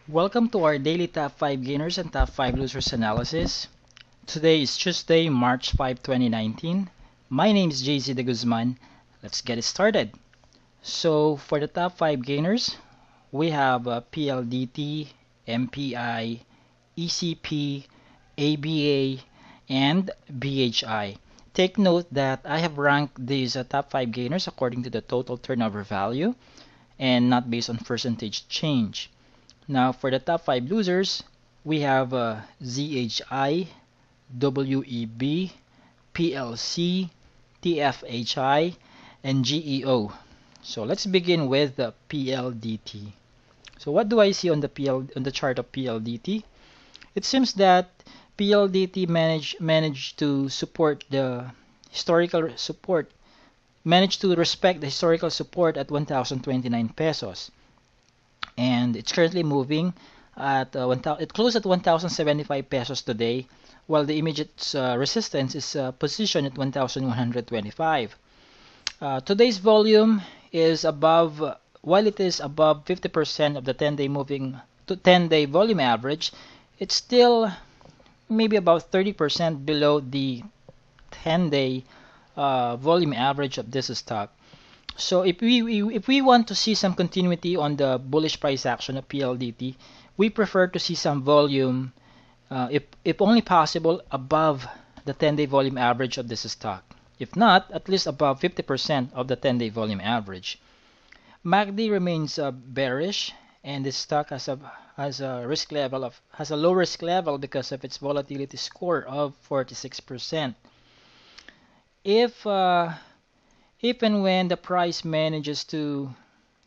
Welcome to our daily top 5 gainers and top 5 losers analysis. Today is Tuesday, March 5, 2019. My name is JC De Guzman. Let's get it started. So for the top 5 gainers, we have PLDT, MPI, ECP, ABA, and BHI. Take note that I have ranked these top 5 gainers according to the total turnover value and not based on percentage change. Now for the top 5 losers, we have ZHI, WEB, PLC, TFHI, and GEO. So let's begin with the PLDT. So what do I see on the chart of PLDT? It seems that PLDT managed to support the historical support, managed to respect the historical support at 1,029 pesos. And it's currently moving at it closed at 1,075 pesos today, while the immediate resistance is positioned at 1,125. Today's volume is above, while it is above 50% of the 10-day volume average, it's still maybe about 30% below the 10-day volume average of this stock. So if we want to see some continuity on the bullish price action of PLDT, we prefer to see some volume, if only possible, above the 10-day volume average of this stock. If not, at least above 50% of the 10-day volume average. MACD remains bearish, and this stock has a low risk level because of its volatility score of 46%. If and when the price manages to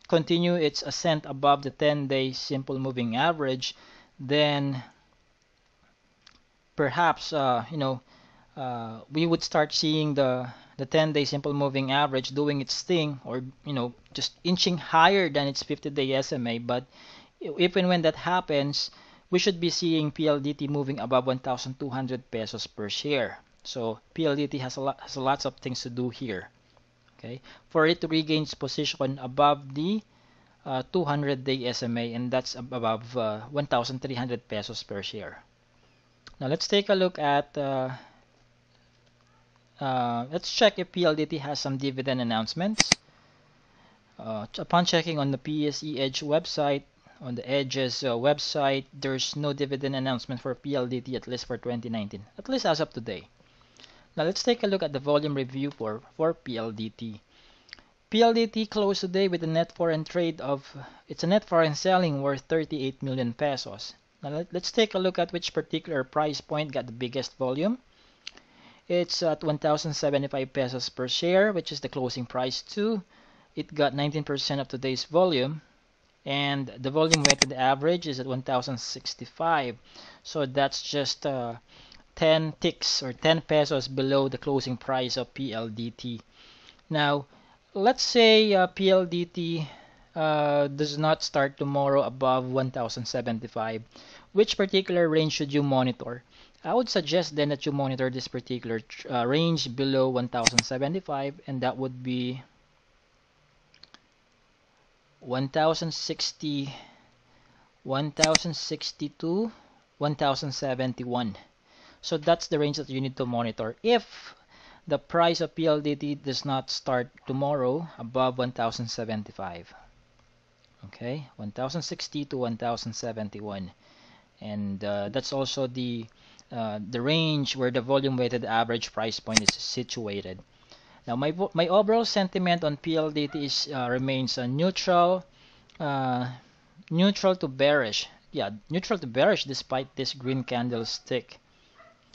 continue its ascent above the 10-day simple moving average, then perhaps we would start seeing the 10-day simple moving average doing its thing, or just inching higher than its 50-day SMA. But if and when that happens, we should be seeing PLDT moving above 1,200 pesos per share. So PLDT has lots of things to do here. Okay, for it to regain its position above the 200-day SMA, and that's above 1,300 pesos per share. Now let's take a look at, let's check if PLDT has some dividend announcements. Upon checking on the PSE Edge website, on the Edge's website, there's no dividend announcement for PLDT, at least for 2019, at least as of today. Now let's take a look at the volume review for PLDT. PLDT closed today with a net foreign trade of, it's a net foreign selling worth 38 million pesos. Now let's take a look at which particular price point got the biggest volume. It's at 1,075 pesos per share, which is the closing price too. It got 19% of today's volume, and the volume weighted average is at 1,065. So that's just 10 ticks or 10 pesos below the closing price of PLDT. Now, let's say PLDT does not start tomorrow above 1,075. Which particular range should you monitor? I would suggest then that you monitor this particular range below 1,075, and that would be 1,060, 1,062, 1,071. So that's the range that you need to monitor if the price of PLDT does not start tomorrow above 1,075. Okay, 1,060 to 1,071, and that's also the range where the volume weighted average price point is situated. Now my overall sentiment on PLDT remains neutral, neutral to bearish. Yeah, neutral to bearish despite this green candlestick.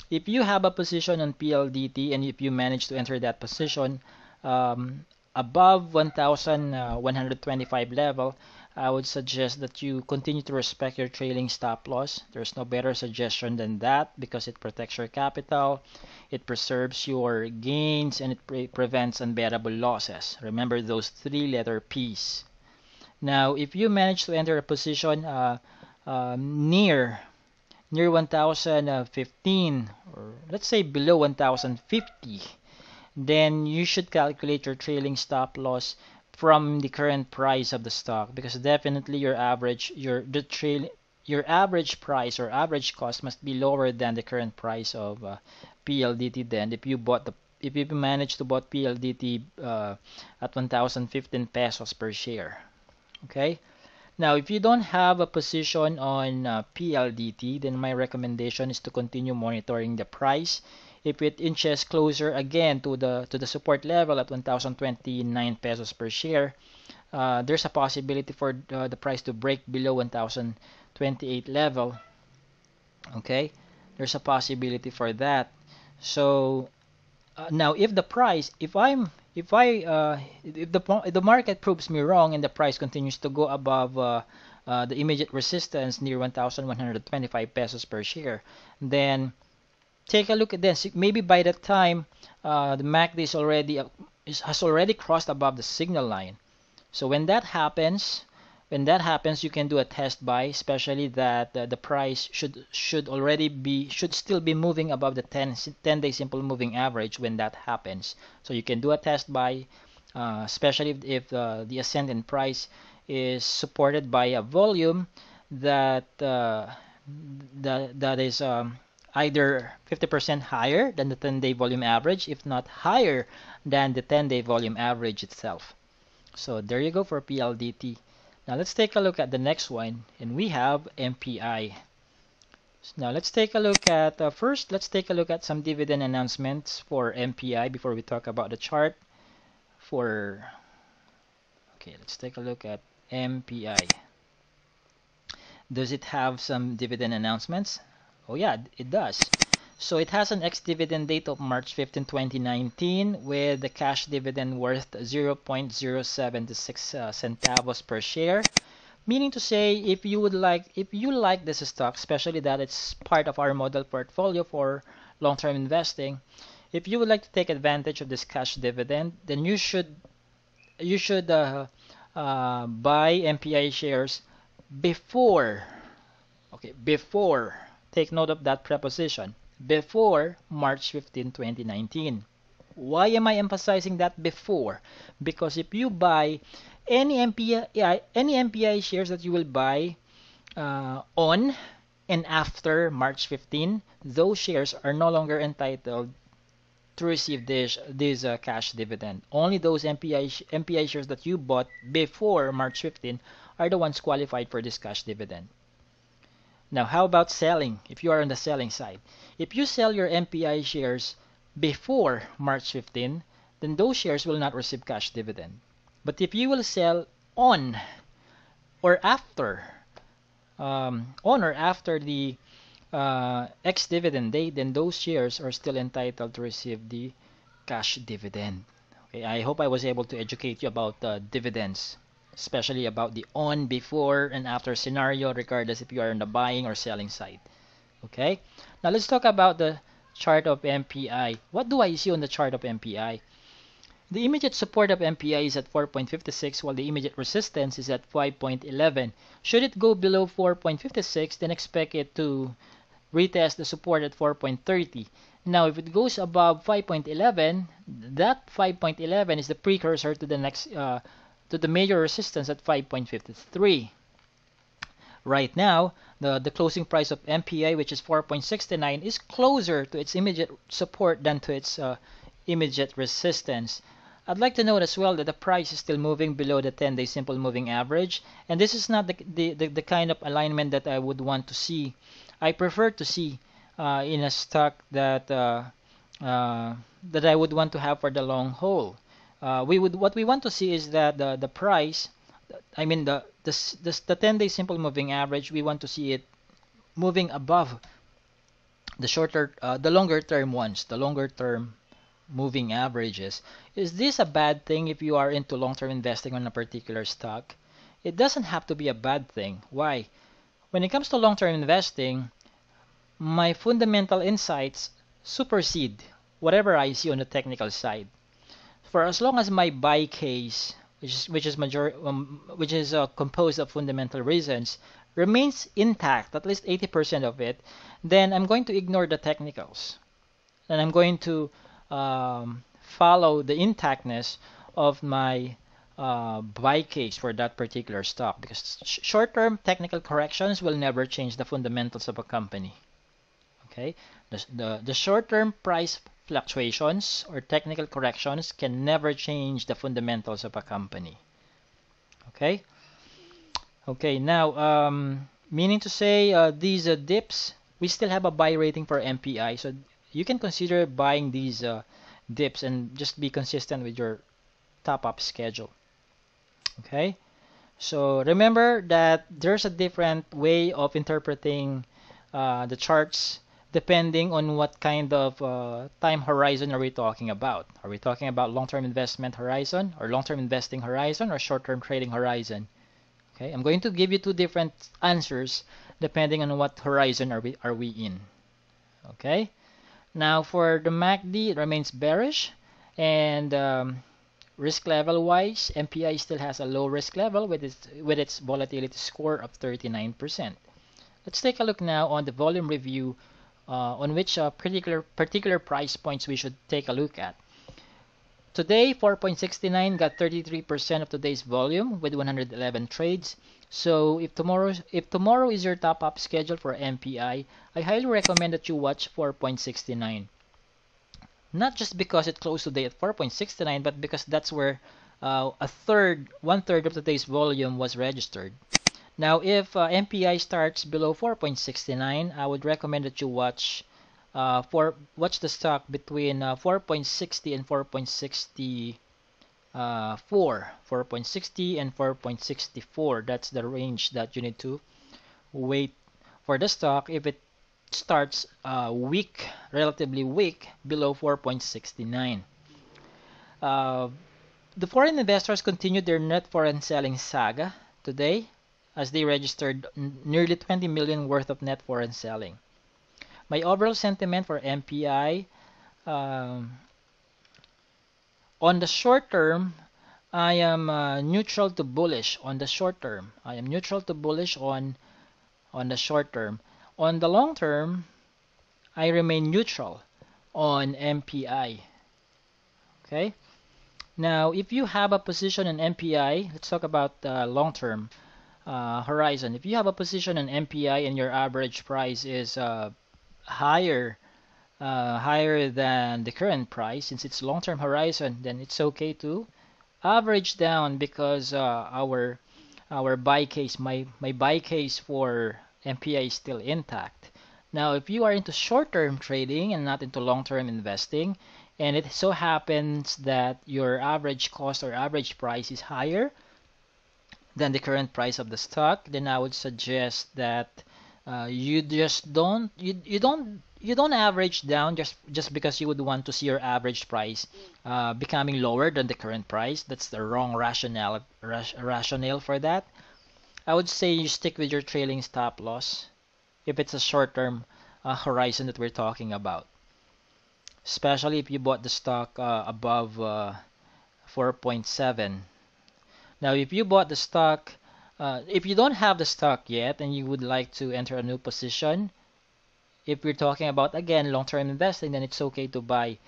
If you have a position on PLDT and if you manage to enter that position above 1,125 level, I would suggest that you continue to respect your trailing stop loss. There's no better suggestion than that because it protects your capital, it preserves your gains, and it prevents unbearable losses. Remember those three-letter P's. Now, if you manage to enter a position near 1,015, or let's say below 1,050, then you should calculate your trailing stop loss from the current price of the stock, because definitely your average, your average price or average cost must be lower than the current price of PLDT. Then if you manage to bought PLDT at 1,015 pesos per share. Okay. Now, if you don't have a position on PLDT, then my recommendation is to continue monitoring the price. If it inches closer again to the support level at 1,029 pesos per share, there's a possibility for the price to break below 1,028 level. Okay, there's a possibility for that. So now, if the price, if the market proves me wrong and the price continues to go above the immediate resistance near 1,125 pesos per share, then take a look at this. Maybe by that time, the MACD has already crossed above the signal line. So when that happens, you can do a test buy, especially that the price should still be moving above the 10-day simple moving average when that happens. So you can do a test buy, especially if the ascent in price is supported by a volume that that is either 50% higher than the 10-day volume average, if not higher than the 10-day volume average itself. So there you go for PLDT. Now let's take a look at the next one, and we have MPI. Now let's take a look at first. Let's take a look at some dividend announcements for MPI before we talk about the chart. Let's take a look at MPI. Does it have some dividend announcements? Oh yeah, it does. So it has an ex-dividend date of March 15, 2019 with the cash dividend worth 0.076 centavos per share. Meaning to say, if you like this stock, especially that it's part of our model portfolio for long-term investing, if you would like to take advantage of this cash dividend, then you should buy MPI shares before. Okay, before. Take note of that preposition. Before March 15, 2019. Why am I emphasizing that before? Because if you buy any MPI shares that you will buy on and after March 15, those shares are no longer entitled to receive this cash dividend. Only those MPI shares that you bought before March 15 are the ones qualified for this cash dividend. Now, how about selling? If you are on the selling side, if you sell your MPI shares before March 15, then those shares will not receive cash dividend. But if you will sell on or after the ex-dividend date, then those shares are still entitled to receive the cash dividend. Okay, I hope I was able to educate you about dividends, especially about the on, before, and after scenario, regardless if you are on the buying or selling side. Okay, now let's talk about the chart of MPI. What do I see on the chart of MPI? The immediate support of MPI is at 4.56 while the immediate resistance is at 5.11. Should it go below 4.56, then expect it to retest the support at 4.30. Now, if it goes above 5.11, that 5.11 is the precursor to the next to the major resistance at 5.53. Right now, the closing price of MPI, which is 4.69, is closer to its immediate support than to its immediate resistance. I'd like to note as well that the price is still moving below the 10-day simple moving average, and this is not the kind of alignment that I would want to see. I prefer to see in a stock that that I would want to have for the long haul. What we want to see is that the price, I mean the 10-day simple moving average, we want to see it moving above the longer term ones, the longer term moving averages. Is this a bad thing if you are into long-term investing on a particular stock? It doesn't have to be a bad thing. Why? When it comes to long-term investing, my fundamental insights supersede whatever I see on the technical side. For as long as my buy case, which is composed of fundamental reasons, remains intact, at least 80% of it, then I'm going to ignore the technicals, and I'm going to follow the intactness of my buy case for that particular stock, because short-term technical corrections will never change the fundamentals of a company. Okay, the short-term price fluctuations or technical corrections can never change the fundamentals of a company. Okay. Okay. Now, meaning to say, these dips, we still have a buy rating for MPI, so you can consider buying these dips and just be consistent with your top-up schedule. Okay. So remember that there's a different way of interpreting the charts depending on what kind of time horizon are we talking about. Are we talking about long-term investment horizon or long-term investing horizon or short-term trading horizon? Okay, I'm going to give you two different answers depending on what horizon are we in. Okay, now for the MACD, it remains bearish, and risk level wise, MPI still has a low risk level with its volatility score of 39%. Let's take a look now on the volume review on which particular price points we should take a look at. Today, 4.69 got 33% of today's volume with 111 trades. So if tomorrow is your top up schedule for MPI, I highly recommend that you watch 4.69. Not just because it closed today at 4.69, but because that's where one third of today's volume was registered. Now, if MPI starts below 4.69, I would recommend that you watch the stock between 4.60 and 4.64. 4.60 and 4.64. That's the range that you need to wait for the stock if it starts weak, relatively weak, below 4.69. The foreign investors continued their net foreign selling saga today as they registered nearly 20 million worth of net foreign selling. My overall sentiment for MPI, on the short term, I am neutral to bullish on the short term. I am neutral to bullish on the short term. On the long term, I remain neutral on MPI. Okay? Now, if you have a position in MPI, let's talk about long term horizon. If you have a position in MPI and your average price is higher than the current price, since it's long-term horizon, then it's okay to average down because our buy case, my buy case for MPI is still intact. Now, if you are into short-term trading and not into long-term investing, and it so happens that your average cost or average price is higher than the current price of the stock, then I would suggest that you just don't average down just because you would want to see your average price becoming lower than the current price. That's the wrong rationale for that. I would say you stick with your trailing stop loss if it's a short-term horizon that we're talking about, especially if you bought the stock above 4.7. Now, if you bought the stock, if you don't have the stock yet and you would like to enter a new position, if we're talking about again long-term investing, then it's okay to buy,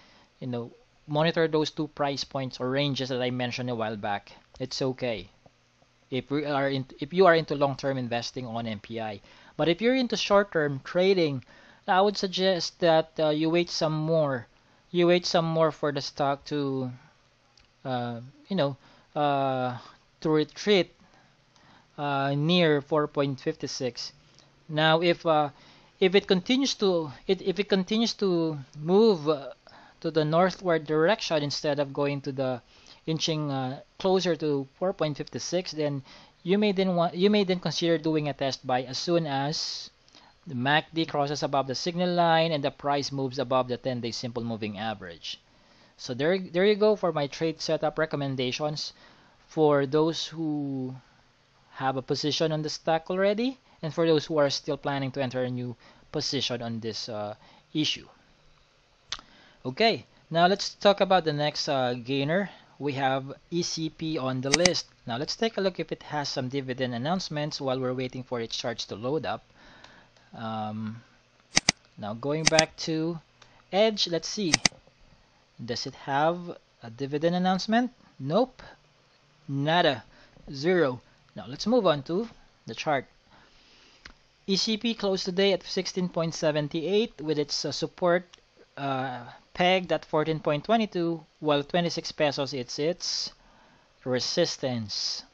monitor those two price points or ranges that I mentioned a while back. It's okay if you are into long-term investing on MPI. But if you're into short-term trading, I would suggest that you wait some more. You wait some more for the stock to uh, you know to retreat near 4.56. Now, if it continues to move to the northward direction instead of going to the inching closer to 4.56, then you may then consider doing a test buy as soon as the MACD crosses above the signal line and the price moves above the 10-day simple moving average. So there you go for my trade setup recommendations for those who have a position on the stock already, and for those who are still planning to enter a new position on this issue. Okay, now let's talk about the next gainer. We have ECP on the list. Now let's take a look if it has some dividend announcements while we're waiting for its charts to load up. Now going back to Edge, let's see. Does it have a dividend announcement? Nope. Nada. Zero. Now let's move on to the chart. ECP closed today at 16.78 with its support pegged at 14.22, while 26 pesos it's its resistance.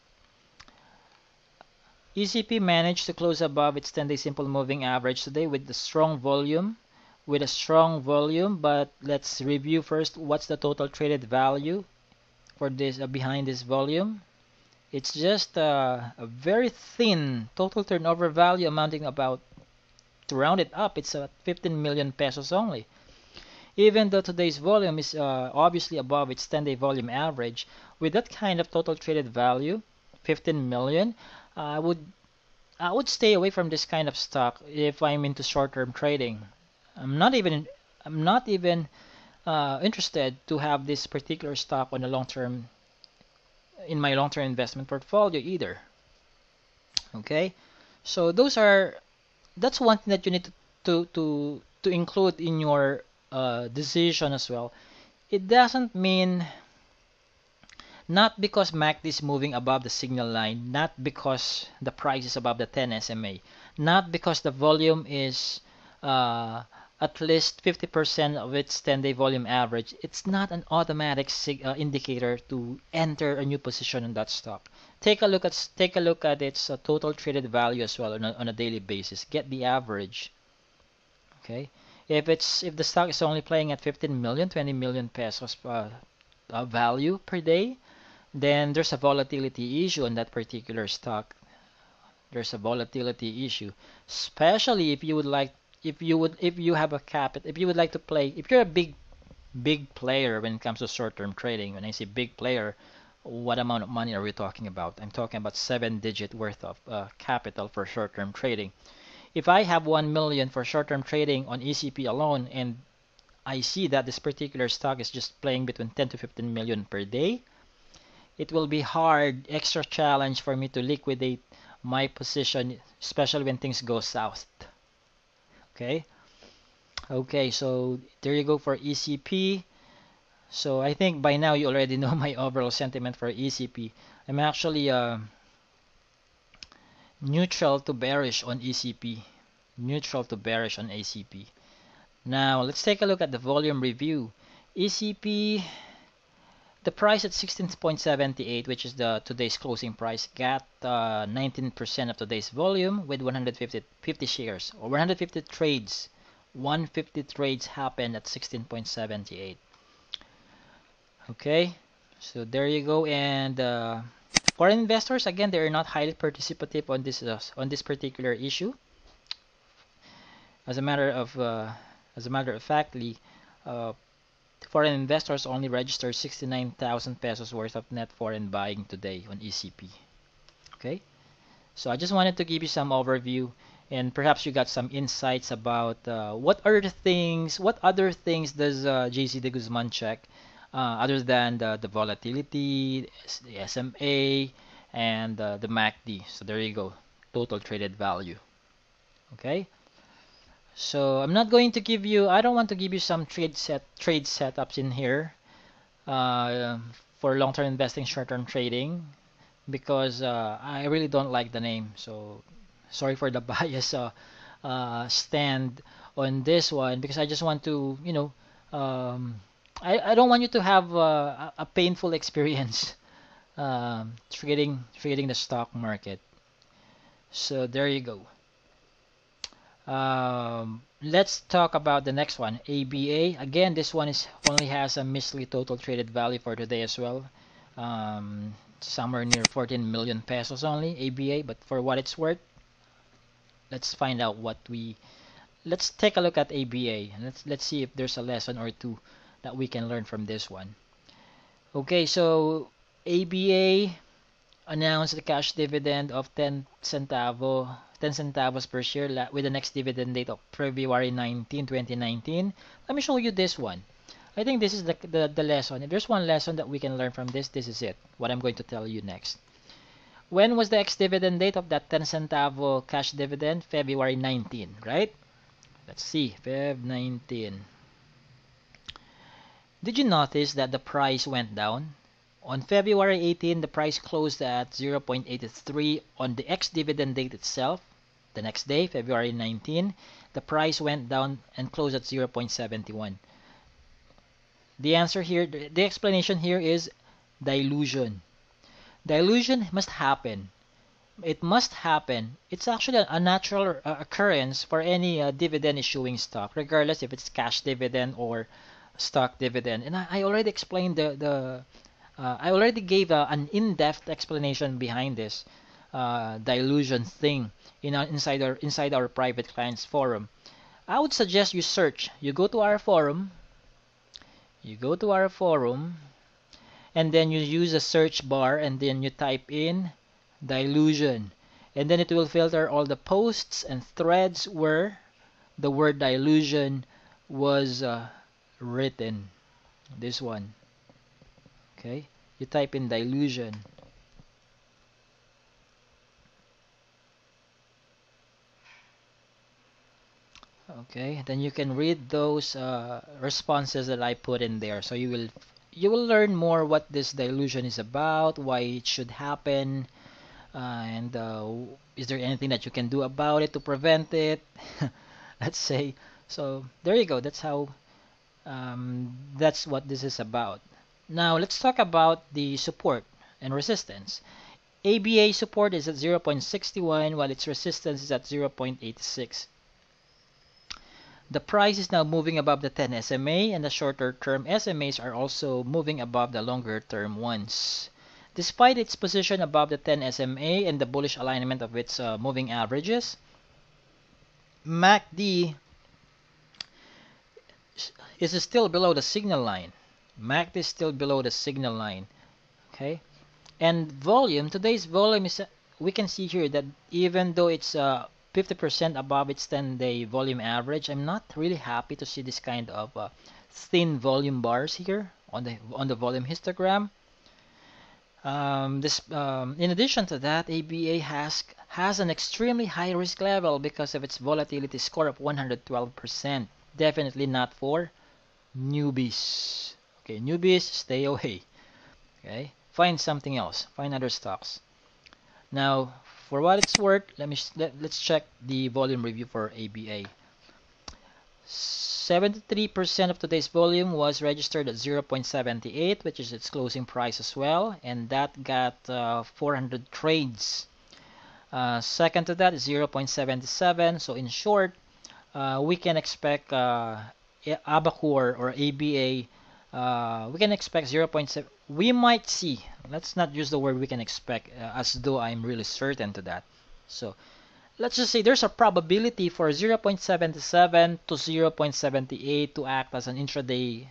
ECP managed to close above its 10-day simple moving average today with a strong volume. But let's review first what's the total traded value for this behind this volume. It's just a very thin total turnover value amounting about, to round it up, it's 15 million pesos only. Even though today's volume is obviously above its 10-day volume average, with that kind of total traded value, 15 million, I would stay away from this kind of stock if I'm into short-term trading. I'm not even interested to have this particular stock on a long-term in my long-term investment portfolio either. Okay, so that's one thing that you need to include in your decision as well. It doesn't mean not because MACD is moving above the signal line, not because the price is above the 10 SMA, not because the volume is at least 50% of its 10-day volume average. It's not an automatic indicator to enter a new position in that stock. Take a look at its total traded value as well on a daily basis. Get the average. Okay, if the stock is only playing at 15 million, 20 million pesos value per day, then there's a volatility issue on that particular stock. There's a volatility issue, especially if you would like if you have a capital, if you would like to play, if you're a big player when it comes to short-term trading. When I say big player, what amount of money are we talking about? I'm talking about 7-digit worth of capital for short-term trading. If I have 1 million for short-term trading on ECP alone, and I see that this particular stock is just playing between 10 to 15 million per day, it will be hard, extra challenge for me to liquidate my position, especially when things go south. Okay, so there you go for ECP. So I think by now you already know my overall sentiment for ECP. I'm actually neutral to bearish on ECP. Neutral to bearish on ACP. Now let's take a look at the volume review. ECP, the price at 16.78, which is today's closing price, got 19% of today's volume with 150 shares or 150 trades. 150 trades happened at 16.78. Okay, so there you go. And foreign investors, again, they are not highly participative on this particular issue. As a matter of factly, foreign investors only registered 69,000 pesos worth of net foreign buying today on ECP. Okay, so I just wanted to give you some overview, and perhaps you got some insights about what other things does JC De Guzman check other than the volatility, the SMA, and the MACD. So there you go, total traded value. Okay. So I'm not going to give you, I don't want to give you some trade setups in here for long-term investing, short-term trading, because I really don't like the name. So sorry for the bias stand on this one, because I just want to, I don't want you to have a painful experience trading the stock market. So there you go. Let's talk about the next one, ABA. Again, this one only has a measly total traded value for today as well. Somewhere near 14 million pesos only, ABA. But for what it's worth, let's find out let's take a look at ABA. Let's see if there's a lesson or two that we can learn from this one. Okay, so ABA announced the cash dividend of 10 centavos per share with the next dividend date of February 19, 2019. Let me show you this one. I think this is the lesson. If there's one lesson that we can learn from this is it. What I'm going to tell you next. When was the ex-dividend date of that 10 centavo cash dividend? February 19, right? Let's see, Feb 19. Did you notice that the price went down On February 18, the price closed at 0.83. On the ex-dividend date itself, the next day, February 19, the price went down and closed at 0.71. The answer here, the explanation here is dilution. Dilution must happen. It must happen. It's actually a natural occurrence for any dividend issuing stock, regardless if it's cash dividend or stock dividend. And I already explained I already gave an in-depth explanation behind this dilution thing inside our private clients forum. I would suggest you search. You go to our forum. You go to our forum, and then you use a search bar, and then you type in dilution, and then it will filter all the posts and threads where the word dilution was written. This one. Okay, you type in dilution. Okay, then you can read those responses that I put in there. So you will learn more what this dilution is about, why it should happen, and is there anything that you can do about it to prevent it? Let's say. So there you go. That's what this is about. Now let's talk about the support and resistance. ABA support is at 0.61 while its resistance is at 0.86. The price is now moving above the 10 SMA, and the shorter term SMAs are also moving above the longer term ones. Despite its position above the 10 SMA and the bullish alignment of its moving averages, MACD is still below the signal line. MACD is still below the signal line. Okay, and volume, today's volume is, we can see here that even though it's 50% above its 10-day volume average, I'm not really happy to see this kind of thin volume bars here on the volume histogram. In addition to that, ABA has an extremely high risk level because of its volatility score of 112%. Definitely not for newbies. Okay, newbies, stay away. Okay, find something else. Find other stocks. Now, for what it's worth, let's check the volume review for ABA. 73% of today's volume was registered at 0.78, which is its closing price as well, and that got 400 trades. Second to that is 0.77. So in short, we can expect Abacor or ABA. We can expect 0.7. We might see. Let's not use the word we can expect as though I'm really certain to that. So let's just say there's a probability for 0.77 to 0.78 to act as an intraday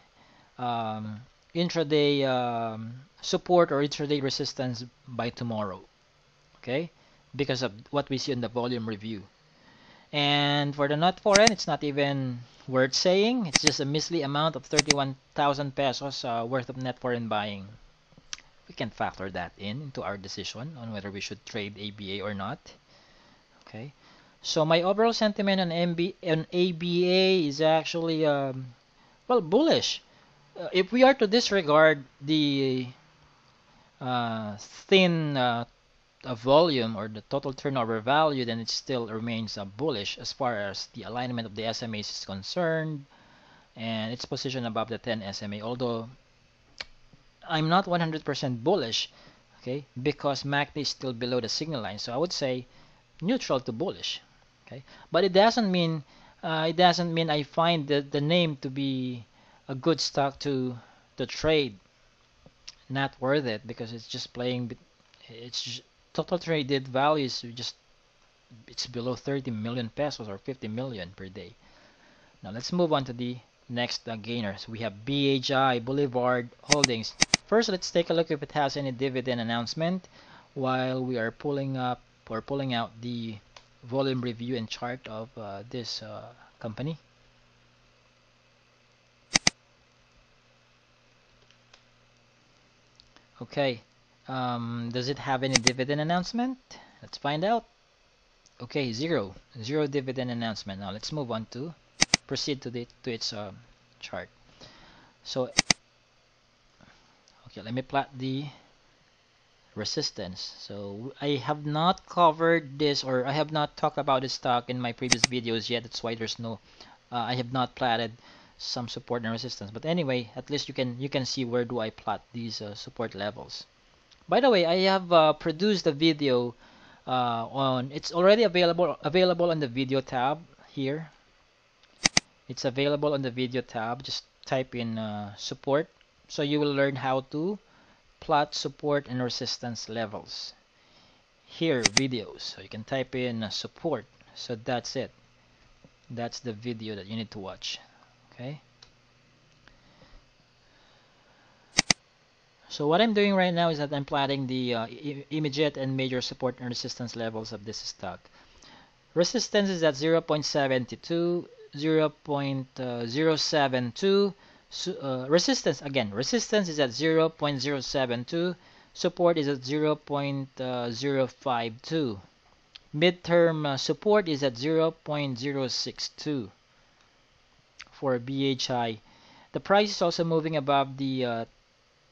support or intraday resistance by tomorrow. Okay, because of what we see in the volume review. And for the not foreign, it's not even worth saying. It's just a measly amount of 31,000 pesos worth of net foreign buying. We can factor that into our decision on whether we should trade ABA or not. Okay, so my overall sentiment on ABA is actually well, bullish. If we are to disregard the thin volume or the total turnover value, then it still remains bullish as far as the alignment of the SMAs is concerned and its position above the 10 SMA. Although I'm not 100% bullish, okay, because MACD is still below the signal line, so I would say neutral to bullish. Okay, but it doesn't mean I find the name to be a good stock to trade. Not worth it because it's just playing. Total traded value is just, it's below 30 million pesos or 50 million per day. Now let's move on to the next gainers. We have BHI Boulevard Holdings. First, let's take a look if it has any dividend announcement while we are pulling out the volume review and chart of this company. Okay, does it have any dividend announcement? Let's find out. Okay, zero dividend announcement. Now let's move on to proceed to its chart. So Okay, let me plot the resistance. So I have not covered this, or I have not talked about this stock in my previous videos yet. That's why there's no I have not plotted some support and resistance. But anyway, at least you can see where do I plot these support levels. By the way, I have produced a video on. It's already available on the video tab here. It's available on the video tab. Just type in support. So you will learn how to plot support and resistance levels. Here, videos. So you can type in support. So that's it. That's the video that you need to watch. Okay. So what I'm doing right now is that I'm plotting the immediate and major support and resistance levels of this stock. Resistance is at 0.72, 0.072. Resistance is at 0.072. Support is at 0.052. Midterm support is at 0.062 for BHI. The price is also moving above the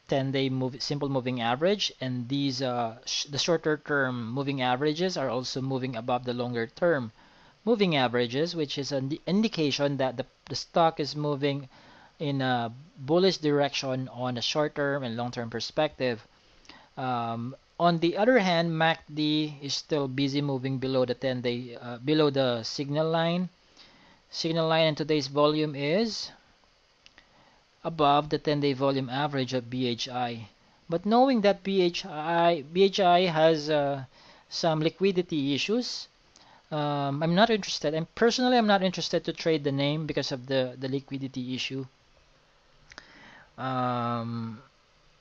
10-day simple moving average, and these the shorter term moving averages are also moving above the longer term moving averages, which is an indication that the stock is moving in a bullish direction on a short term and long term perspective. On the other hand, MACD is still busy moving below the 10-day below the signal line. Signal line, and today's volume is above the 10-day volume average of BHI. But knowing that BHI has some liquidity issues, I'm not interested. I'm not interested to trade the name because of the liquidity issue.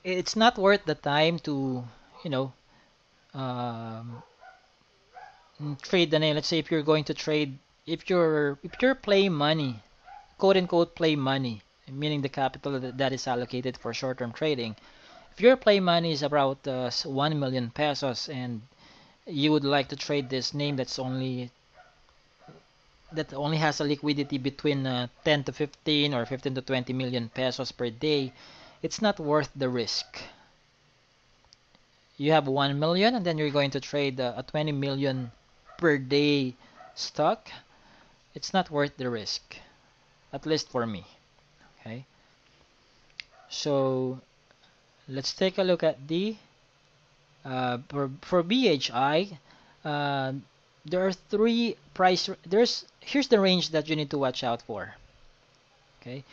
It's not worth the time to, you know, trade the name. Let's say if you're going to trade, if you're playing money, quote unquote play money, meaning the capital that is allocated for short-term trading. If your play money is about 1 million pesos and you would like to trade this name that only has a liquidity between 10 to 15 or 15 to 20 million pesos per day, it's not worth the risk. You have 1 million and then you're going to trade a 20 million per day stock. It's not worth the risk, at least for me. Okay, so let's take a look at the for BHI. There are three price. Here's the range that you need to watch out for. Okay,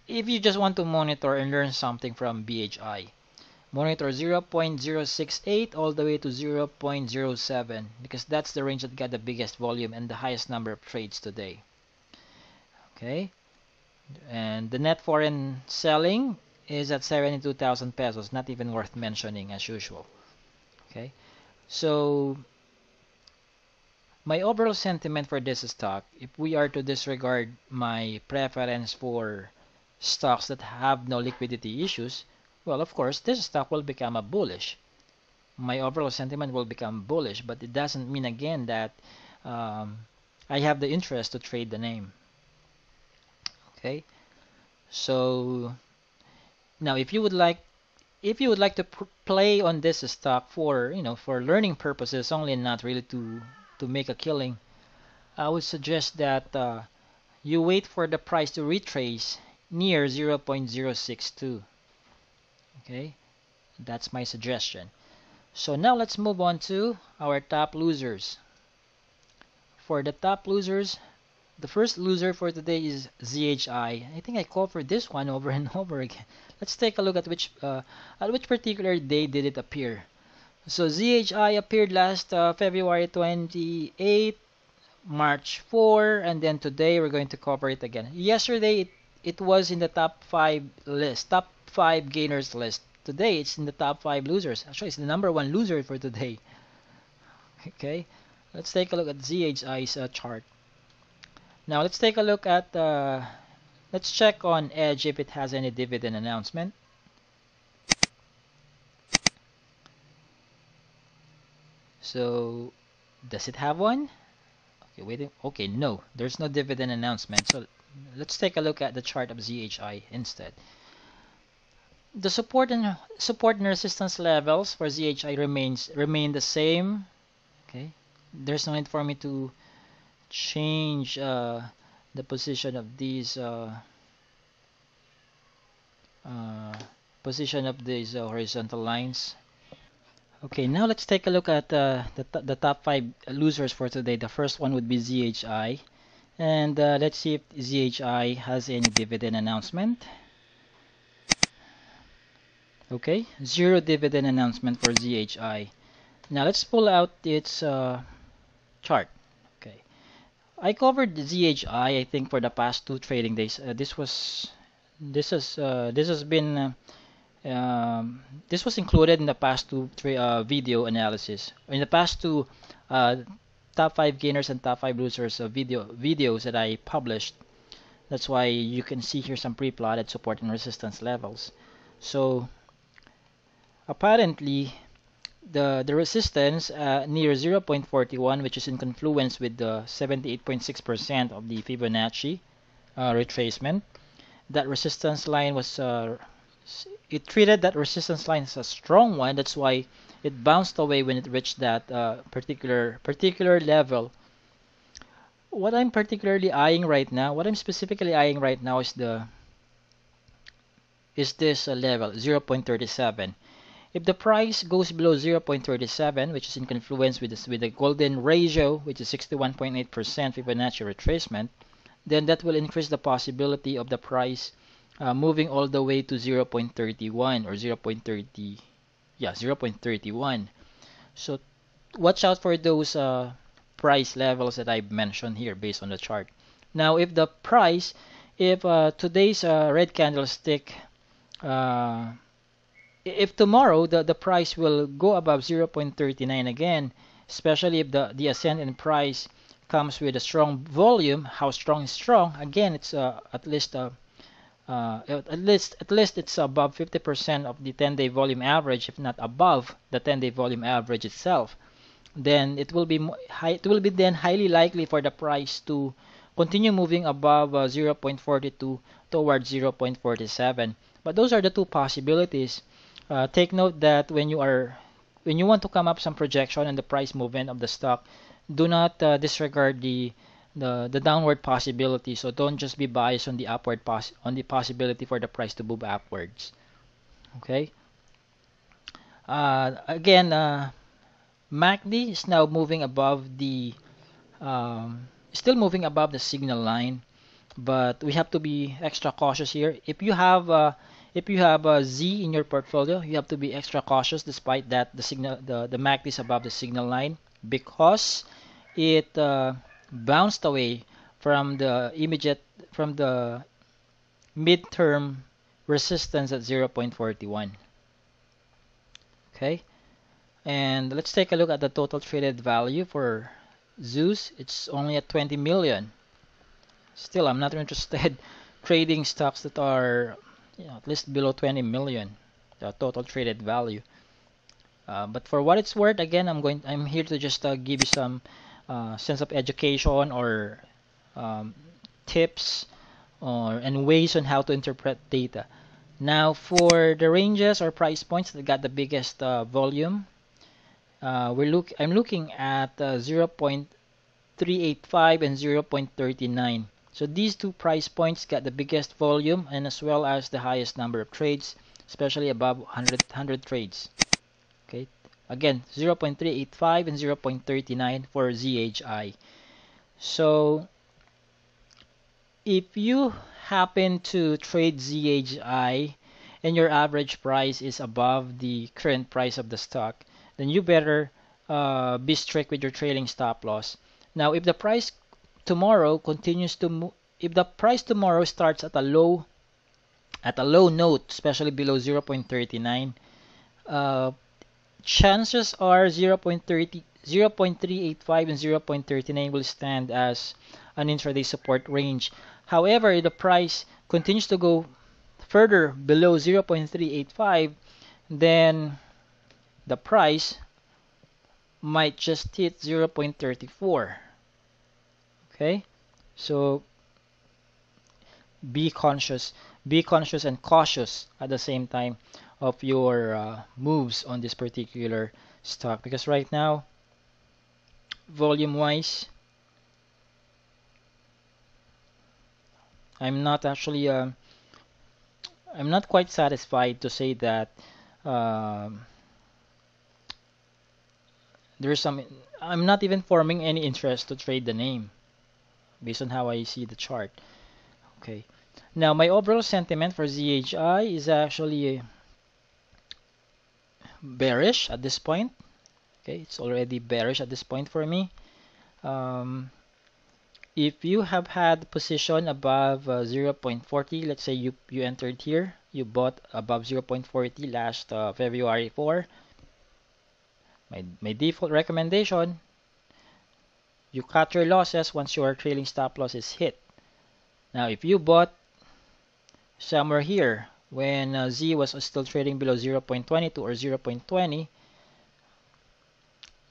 if you just want to monitor and learn something from BHI, monitor 0.068 all the way to 0.07 because that's the range that got the biggest volume and the highest number of trades today. Okay. And the net foreign selling is at 72,000 pesos, not even worth mentioning as usual. Okay, so my overall sentiment for this stock, if we are to disregard my preference for stocks that have no liquidity issues, well, of course, this stock will become a bullish. My overall sentiment will become bullish, but it doesn't mean again that I have the interest to trade the name. Okay, so now if you would like to play on this stock for for learning purposes only and not really to make a killing, I would suggest that you wait for the price to retrace near 0.062. Okay, that's my suggestion. So now let's move on to our top losers. For the top losers, the first loser for today is ZHI. I think I covered this one over and over again. Let's take a look at which particular day did it appear. So ZHI appeared last February 28, March 4, and then today we're going to cover it again. Yesterday it was in the top 5 list, top 5 gainers list. Today it's in the top 5 losers. Actually, it's the number 1 loser for today. Okay, let's take a look at ZHI's chart. Now let's take a look at, let's check on Edge if it has any dividend announcement. So, does it have one? Okay, wait. Okay, no, there's no dividend announcement. So let's take a look at the chart of ZHI instead. The support and resistance levels for ZHI remain the same. Okay, there's no need for me to change the position of these uh, horizontal lines. Okay, now let's take a look at the top five losers for today. The first one would be ZHI, and let's see if ZHI has any dividend announcement. Okay, zero dividend announcement for ZHI. Now let's pull out its chart. Okay, I covered ZHI I think for the past two trading days. This has been this was included in the past two video analysis. In the past two uh, top five gainers and top five losers videos that I published. That's why you can see here some pre-plotted support and resistance levels. So apparently the resistance near 0.41, which is in confluence with the 78.6% of the Fibonacci retracement. That resistance line was it treated that resistance line as a strong one. That's why it bounced away when it reached that particular level. What I'm particularly eyeing right now, what I'm specifically eyeing right now is this level 0.37. If the price goes below 0.37, which is in confluence with the golden ratio, which is 61.8% Fibonacci retracement, then that will increase the possibility of the price moving all the way to 0.31 or 0.30, yeah, 0.31. So watch out for those price levels that I've mentioned here based on the chart. Now, if today's red candlestick, uh, if tomorrow the price will go above 0.39 again, especially if the ascent in price comes with a strong volume, how strong is strong? Again, it's at least it's above 50% of the 10-day volume average, if not above the 10-day volume average itself. Then it will be it will be then highly likely for the price to continue moving above 0.42 towards 0.47. But those are the two possibilities. Take note that when you want to come up some projection on the price movement of the stock, do not disregard the downward possibility. So don't just be biased on the on the possibility for the price to move upwards. Okay. Again, MACD is now moving above still moving above the signal line, but we have to be extra cautious here. If you have a Z in your portfolio, you have to be extra cautious despite that the MACD is above the signal line because it bounced away from the midterm resistance at 0.41. Okay, and let's take a look at the total traded value for Zeus. It's only at 20 million. Still, I'm not interested trading stocks that are at least below 20 million, the total traded value. But for what it's worth, again, I'm here to just give you some sense of education or um, tips and ways on how to interpret data. Now, for the ranges or price points that got the biggest volume, I'm looking at 0.385 and 0.39. So these two price points got the biggest volume and as well as the highest number of trades, especially above 100 trades. Okay, again 0.385 and 0.39 for ZHI. So if you happen to trade ZHI and your average price is above the current price of the stock, then you better be strict with your trailing stop loss. Now, if the price tomorrow continues to move, if the price tomorrow starts at a low note, especially below 0.39, chances are 0.30, 0.385 and 0.39 will stand as an intraday support range. However, if the price continues to go further below 0.385, then the price might just hit 0.34. Okay, so be conscious be conscious and cautious at the same time of your moves on this particular stock, because right now, volume wise, I'm not actually I'm not quite satisfied to say that um there's some. I'm not even forming any interest to trade the name based on how I see the chart. Okay. Now my overall sentiment for ZHI is actually bearish at this point. Okay, it's already bearish at this point for me. Um, if you have had position above 0.40, let's say you entered here, you bought above 0.40 last February 4, my default recommendation, you cut your losses once your trailing stop loss is hit. Now, if you bought somewhere here when Z was still trading below 0.22 or 0.20,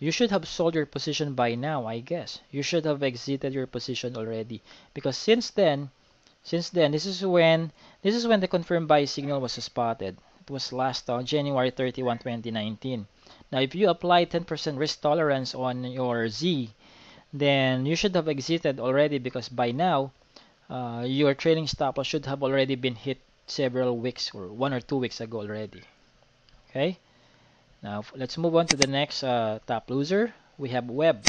you should have sold your position by now, I guess. You should have exited your position already, because since then, this is when the confirmed buy signal was spotted. It was last January 31, 2019. Now, if you apply 10% risk tolerance on your Z, then you should have exited already, because by now your trailing stop loss should have already been hit several weeks or 1 or 2 weeks ago already. Okay. Now let's move on to the next top loser. We have Web.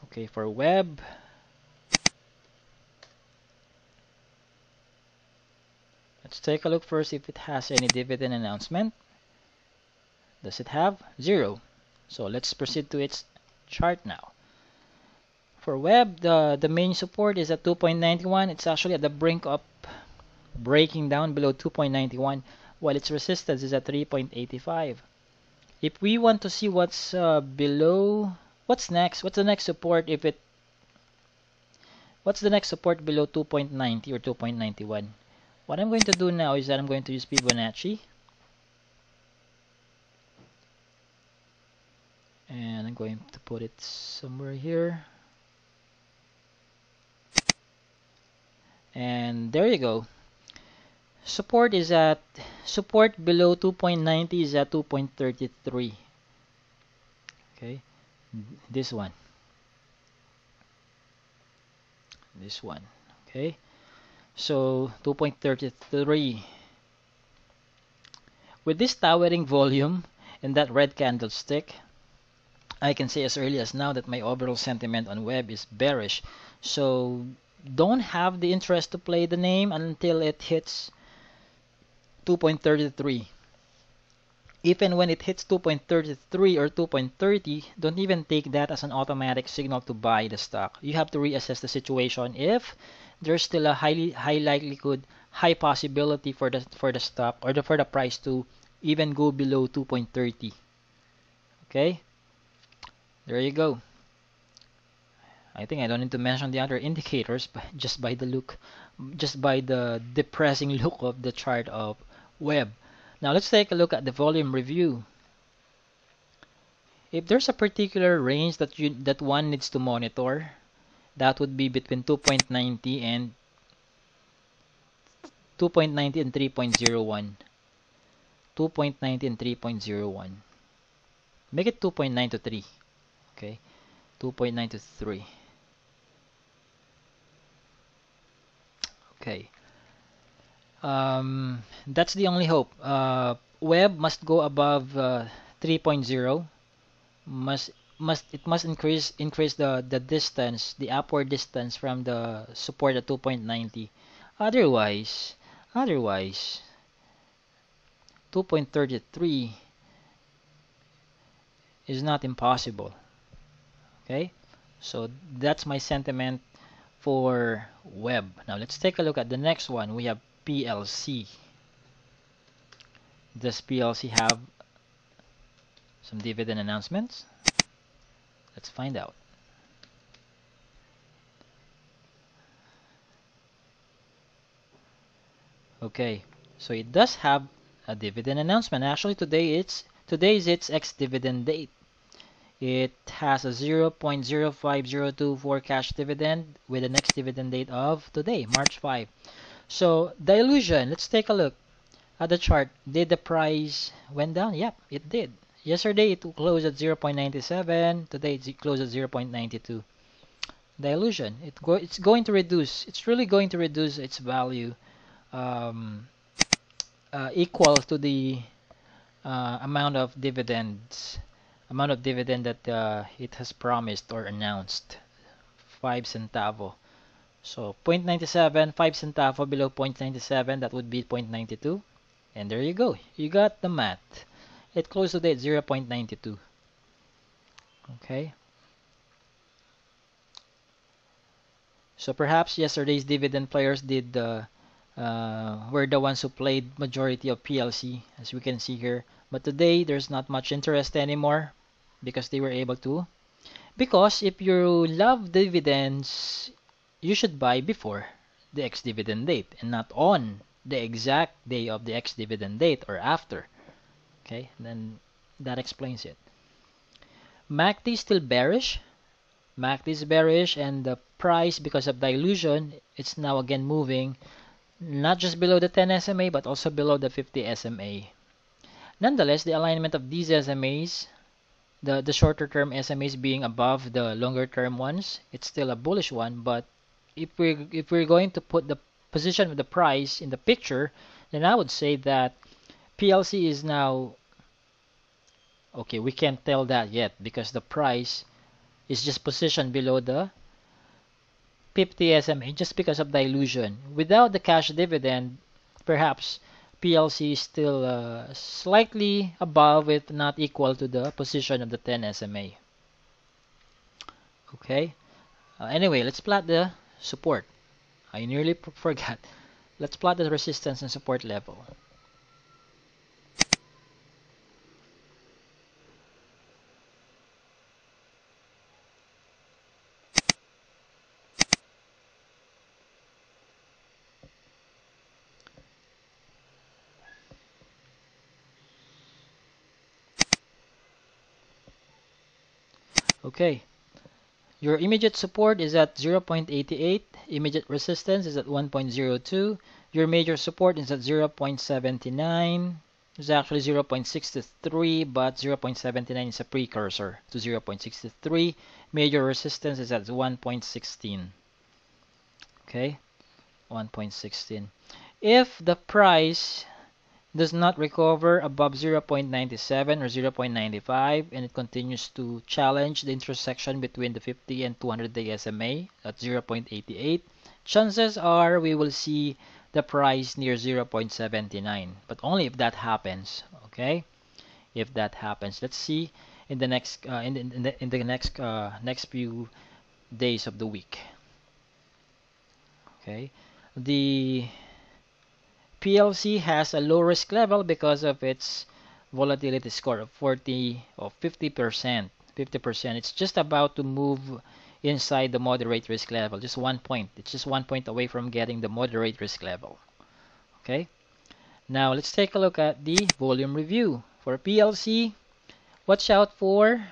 Okay, for Web, let's take a look first if it has any dividend announcement. Does it have? Zero. So let's proceed to its chart now. For Web, the main support is at 2.91. It's actually at the brink of breaking down below 2.91, while its resistance is at 3.85. If we want to see what's below, what's next? What's the next support if it what's the next support below 2.90 or 2.91? What I'm going to do now is that I'm going to use Fibonacci, and I'm going to put it somewhere here, and there you go. Support below 2.90 is at 2.33. Okay, this one. Okay, so 2.33. With this towering volume and that red candlestick, I can say as early as now that my overall sentiment on Web is bearish. So don't have the interest to play the name until it hits 2.33. Even when it hits 2.33 or 2.30, don't even take that as an automatic signal to buy the stock. You have to reassess the situation if there's still a high likelihood, high possibility for the stock or for the price to even go below 2.30. Okay? There you go. I think I don't need to mention the other indicators, but just by the depressing look of the chart of Web. Now let's take a look at the volume review. If there's a particular range that one needs to monitor, that would be between 2.90 and 3.01. 2.90 and 3.01. Make it 2.9 to 3. Okay, 2.9 to 3. Okay. That's the only hope. Web must go above 3.0. It must increase the distance, the upward distance from the support at 2.90. Otherwise 2.33 is not impossible. Okay, so that's my sentiment for Web. Now let's take a look at the next one. We have PLC. Does PLC have some dividend announcements? Let's find out. Okay, so it does have a dividend announcement. Actually, today is its ex-dividend date. It has a 0.0502 for cash dividend with the next dividend date of today, March 5. So dilution, let's take a look at the chart. Did the price went down? Yep, it did. Yesterday it closed at 0.97. Today it closed at 0.92. Dilution. It's going to reduce. It's really going to reduce its value um, equal to the amount of dividend that it has promised or announced. 5 centavo. So 0.97, 5 centavo below 0.97, that would be 0.92. And there you go. You got the math. It closed today at 0.92. Okay. So perhaps yesterday's dividend players were the ones who played majority of PLC, as we can see here. But today there's not much interest anymore because they were able to. Because if you love dividends, you should buy before the ex-dividend date and not on the exact day of the ex-dividend date or after. Okay, then that explains it. MACD is still bearish. MACD is bearish, and the price, because of dilution, it's now again moving not just below the 10 SMA but also below the 50 SMA. Nonetheless, the alignment of these SMAs, the shorter term SMAs being above the longer term ones, it's still a bullish one. But if we're going to put the position of the price in the picture, then I would say that PLC is now okay. We can't tell that yet because the price is just positioned below the 50 SMA just because of dilution. Without the cash dividend, perhaps PLC is still slightly above, if not equal to the position of the 10 SMA. Okay. Anyway, let's plot the support. I nearly forgot. Let's plot the resistance and support level. Okay. Your immediate support is at 0.88. Immediate resistance is at 1.02. Your major support is at 0.79. It's actually 0.63, but 0.79 is a precursor to 0.63. Major resistance is at 1.16. Okay, 1.16. If the price does not recover above 0.97 or 0.95 and it continues to challenge the intersection between the 50 and 200-day SMA at 0.88, chances are we will see the price near 0.79, but only if that happens. Okay, if that happens, let's see in the next next few days of the week. Okay, the PLC has a low risk level because of its volatility score of 40 or 50%. 50%. It's just about to move inside the moderate risk level. Just 1 point. It's just 1 point away from getting the moderate risk level. Okay. Now let's take a look at the volume review. For PLC, watch out for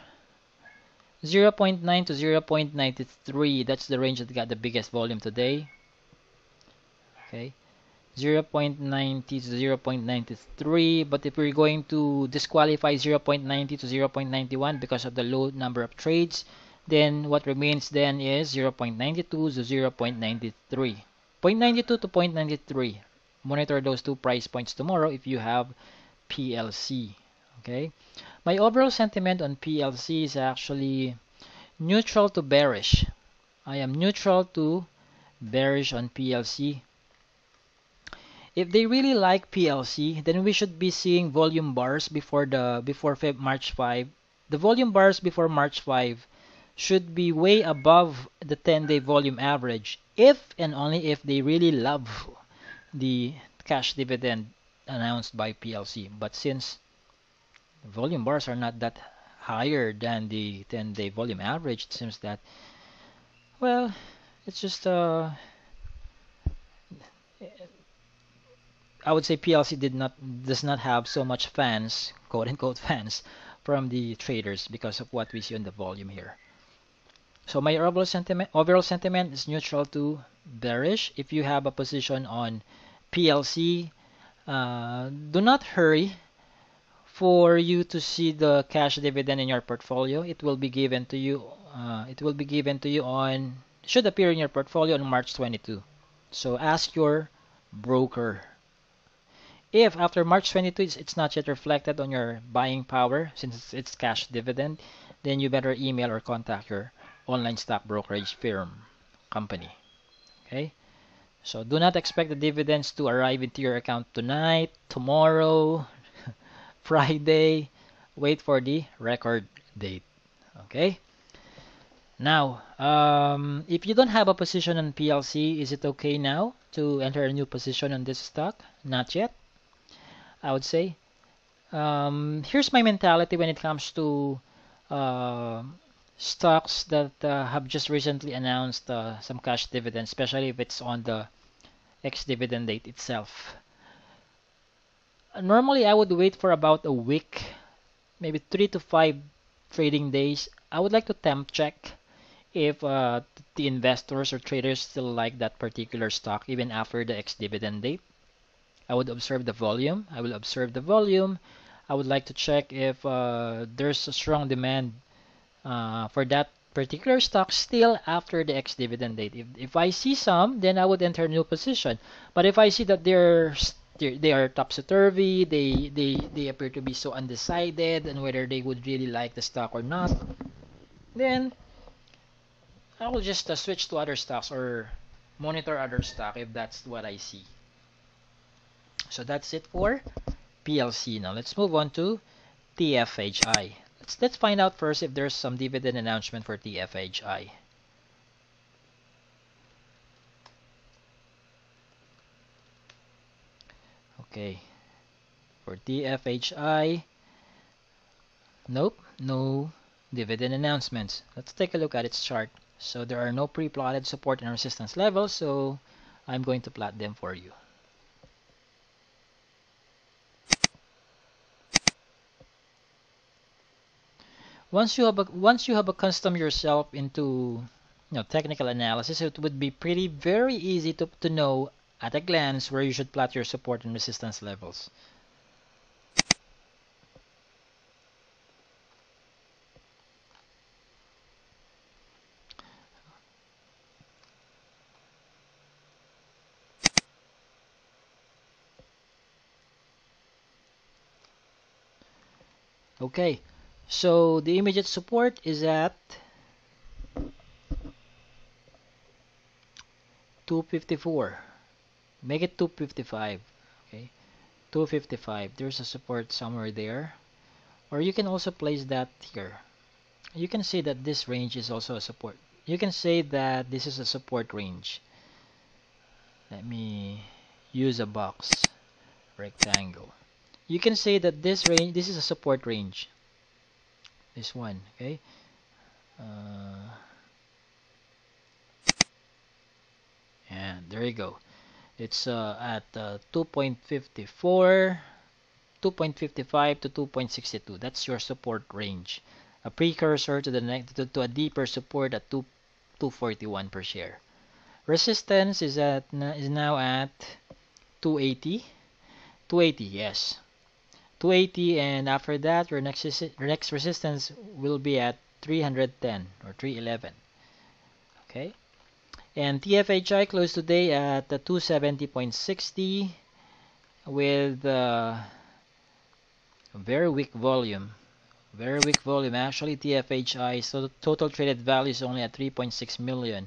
0.9 to 0.93. That's the range that got the biggest volume today. Okay. 0.90 to 0.93, but if we're going to disqualify 0.90 to 0.91 because of the low number of trades, then what remains then is 0.92 to 0.93. 0.92 to 0.93. Monitor those two price points tomorrow if you have PLC. Okay. My overall sentiment on PLC is actually neutral to bearish. I am neutral to bearish on PLC. If they really like PLC, then we should be seeing volume bars before March 5. The volume bars before March 5 should be way above the 10-day volume average if and only if they really love the cash dividend announced by PLC. But since the volume bars are not that higher than the 10-day volume average, it seems that, well, it's just I would say PLC does not have so much fans, quote unquote fans, from the traders because of what we see on the volume here. So my overall sentiment is neutral to bearish. If you have a position on PLC, do not hurry for you to see the cash dividend in your portfolio. It will be given to you. It will be given to you on should appear in your portfolio on March 22. So ask your broker. If after March 22 it's not yet reflected on your buying power since it's cash dividend, then you better email or contact your online stock brokerage firm company. Okay? So do not expect the dividends to arrive into your account tonight, tomorrow, Friday. Wait for the record date. Okay? Now, if you don't have a position on PLC, is it okay now to enter a new position on this stock? Not yet, I would say. Here's my mentality when it comes to uh, stocks that have just recently announced some cash dividend, especially if it's on the ex-dividend date itself. Normally, I would wait for about a week, maybe 3 to 5 trading days. I would like to temp check if the investors or traders still like that particular stock even after the ex-dividend date. I would observe the volume. I will observe the volume. I would like to check if there's a strong demand for that particular stock still after the ex-dividend date. If I see some, then I would enter a new position. But if I see that they are topsy-turvy, they appear to be so undecided and whether they would really like the stock or not, then I will just switch to other stocks or monitor other stock if that's what I see. So that's it for PLC. Now let's move on to TFHI. Let's find out first if there's some dividend announcement for TFHI. Okay, for TFHI, nope, no dividend announcements. Let's take a look at its chart. So there are no pre-plotted support and resistance levels, so I'm going to plot them for you. Once you have accustomed yourself into technical analysis, it would be very easy to know at a glance where you should plot your support and resistance levels. Okay, so the immediate support is at 254. Make it 255. Okay, 255. There's a support somewhere there. Or you can also place that here. You can say that this range is also a support. You can say that this is a support range. Let me use a box rectangle. You can say that this is a support range. This one, okay? And there you go. It's at 2.54, 2.55 to 2.62. That's your support range. A precursor to the next to a deeper support at 241 per share. Resistance is now at 280. 280, yes. 280, and after that your next resistance will be at 310 or 311. Okay, and TFHI closed today at 270.60 with very weak volume. Very weak volume. Actually, TFHI so total traded value is only at 3.6 million.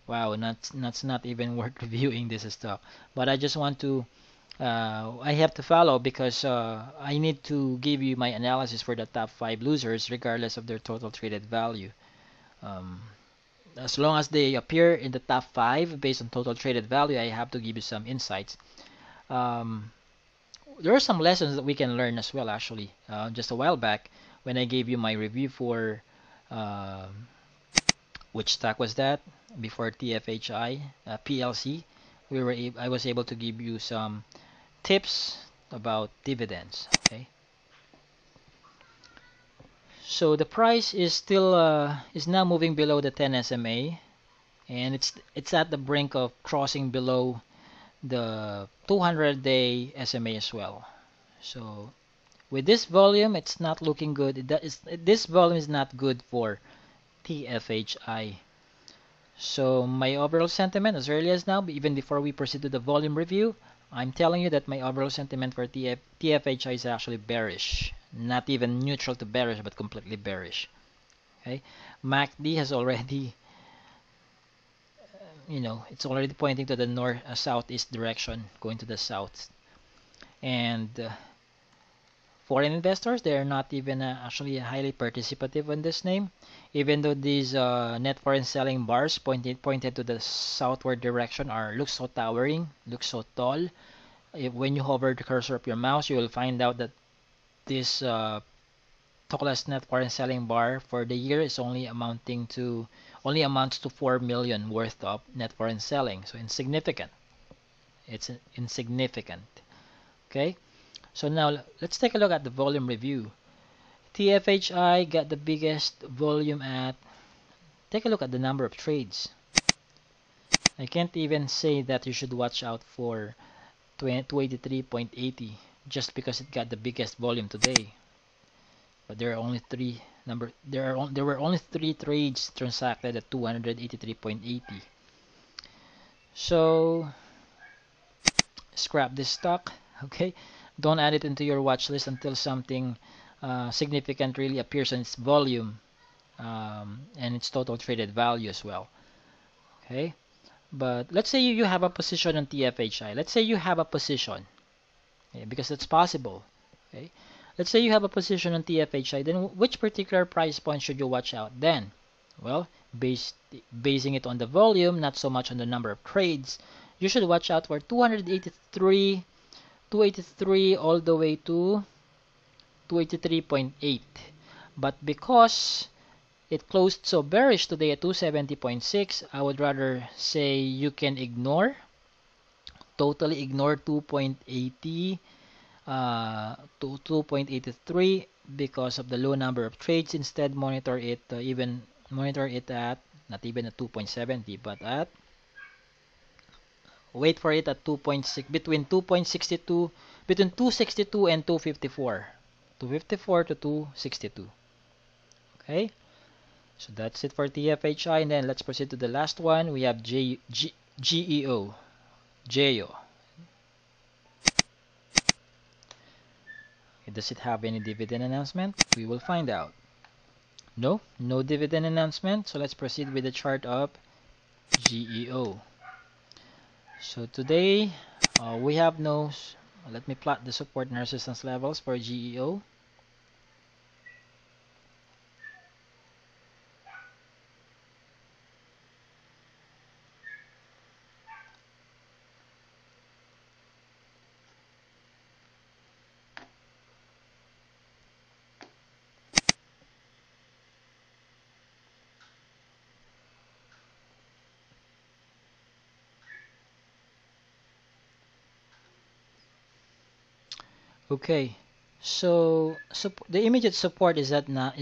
Wow, that's not even worth reviewing this stock. But I just want to I have to follow because I need to give you my analysis for the top 5 losers regardless of their total traded value. Um, as long as they appear in the top 5 based on total traded value, I have to give you some insights. There are some lessons that we can learn as well actually. Just a while back when I gave you my review for uh, which stock was that? Before TFHI, PLC, I was able to give you some tips about dividends. Okay, So the price is still is now moving below the 10 SMA, and it's at the brink of crossing below the 200-day SMA as well. So with this volume, it's not looking good. This volume is not good for TFHI. So my overall sentiment as early as now, even before we proceed to the volume review, I'm telling you that my overall sentiment for TFHI is actually bearish. Not even neutral to bearish, but completely bearish. Okay, MACD has already, it's already pointing to the north southeast direction, going to the south. And foreign investors, they are not even actually highly participative in this name, even though these net foreign selling bars pointed to the southward direction look so towering, look so tall. When you hover the cursor of your mouse, you will find out that this tallest net foreign selling bar for the year is only amounts to 4 million worth of net foreign selling. So insignificant. It's insignificant. Okay. So now let's take a look at the volume review. TFHI got the biggest volume at, take a look at the number of trades. I can't even say that you should watch out for 283.80 just because it got the biggest volume today. But there were only 3 trades transacted at 283.80. So scrap this stock, okay? Don't add it into your watch list until something significant really appears in its volume and its total traded value as well. Okay, but let's say you have a position on TFHI. Let's say you have a position, okay, because it's possible. Okay, let's say you have a position on TFHI. Then which particular price point should you watch out then? Well, basing it on the volume, not so much on the number of trades, you should watch out for 283 all the way to 283.8. But because it closed so bearish today at 270.6, I would rather say you can totally ignore 2.80 to 2.83 because of the low number of trades. Instead, monitor it at not even at 2.70, but at, wait for it at 2.6, between 2.62, between 262 and 254. 254 to 262. Okay, so that's it for TFHI, and then let's proceed to the last one. We have GEO. GEO. Does it have any dividend announcement? We will find out. No dividend announcement. So let's proceed with the chart of GEO. So today we have no. Let me plot the support and resistance levels for GEO. Okay, so the immediate support is now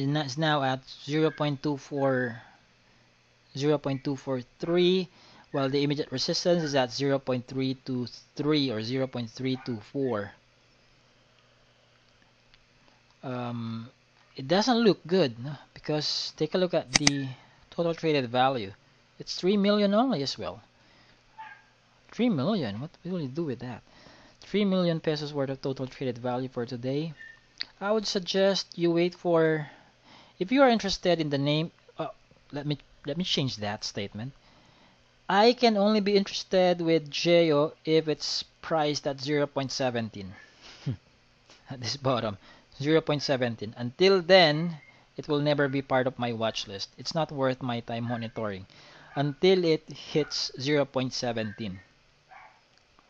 at 0.243, while the immediate resistance is at 0.323 or 0.324. It doesn't look good, no? Because take a look at the total traded value. It's 3 million only as well. 3 million, what will you do with that? 3 million pesos worth of total traded value for today. I would suggest you wait for, if you are interested in the name, let me change that statement. I can only be interested with JO if it's priced at 0.17 at this bottom, 0.17. Until then, it will never be part of my watch list. It's not worth my time monitoring until it hits 0.17.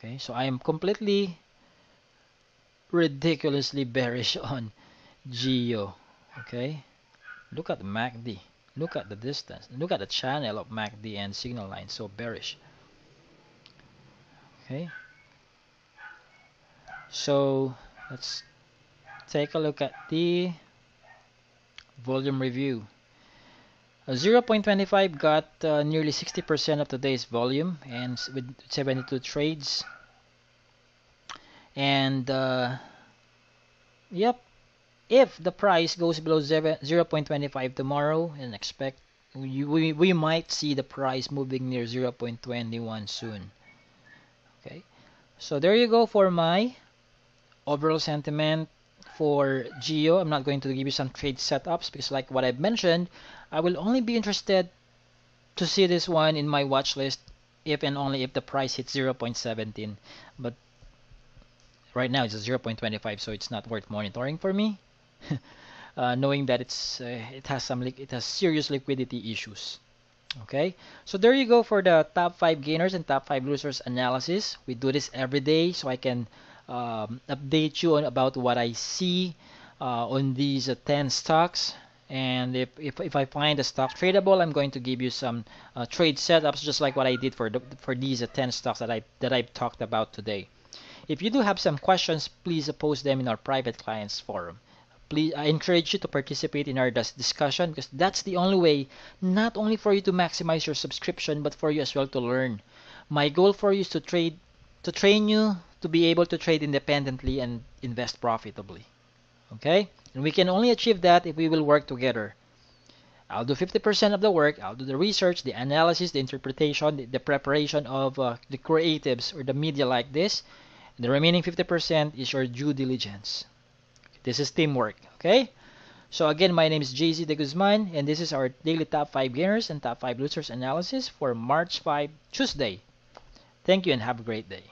Okay, so I am completely ridiculously bearish on GEO. Okay, look at the MACD. Look at the distance. Look at the channel of MACD and signal line. So bearish. Okay, so let's take a look at the volume review. 0.25 got nearly 60% of today's volume and with 72 trades. And yep, if the price goes below 0.25 tomorrow, and expect we might see the price moving near 0.21 soon. Okay, so there you go for my overall sentiment for Geo. I'm not going to give you some trade setups because, like what I've mentioned, I will only be interested to see this one in my watch list if and only if the price hits 0.17. But right now it's 0.25, so it's not worth monitoring for me. Knowing that it has serious liquidity issues. Okay, so there you go for the top 5 gainers and top 5 losers analysis. We do this every day so I can update you on about what I see on these 10 stocks. And if I find a stock tradable, I'm going to give you some trade setups, just like what I did for these 10 stocks that I've talked about today. If you do have some questions, please post them in our private clients forum. Please, I encourage you to participate in our discussion because that's the only way, not only for you to maximize your subscription, but for you as well to learn. My goal for you is to train you to be able to trade independently and invest profitably. Okay? And we can only achieve that if we will work together. I'll do 50% of the work. I'll do the research, the analysis, the interpretation, the preparation of the creatives or the media like this. The remaining 50% is your due diligence. This is teamwork, okay? So again, my name is JZ De Guzman, and this is our daily top 5 gainers and top 5 losers analysis for March 5, Tuesday. Thank you and have a great day.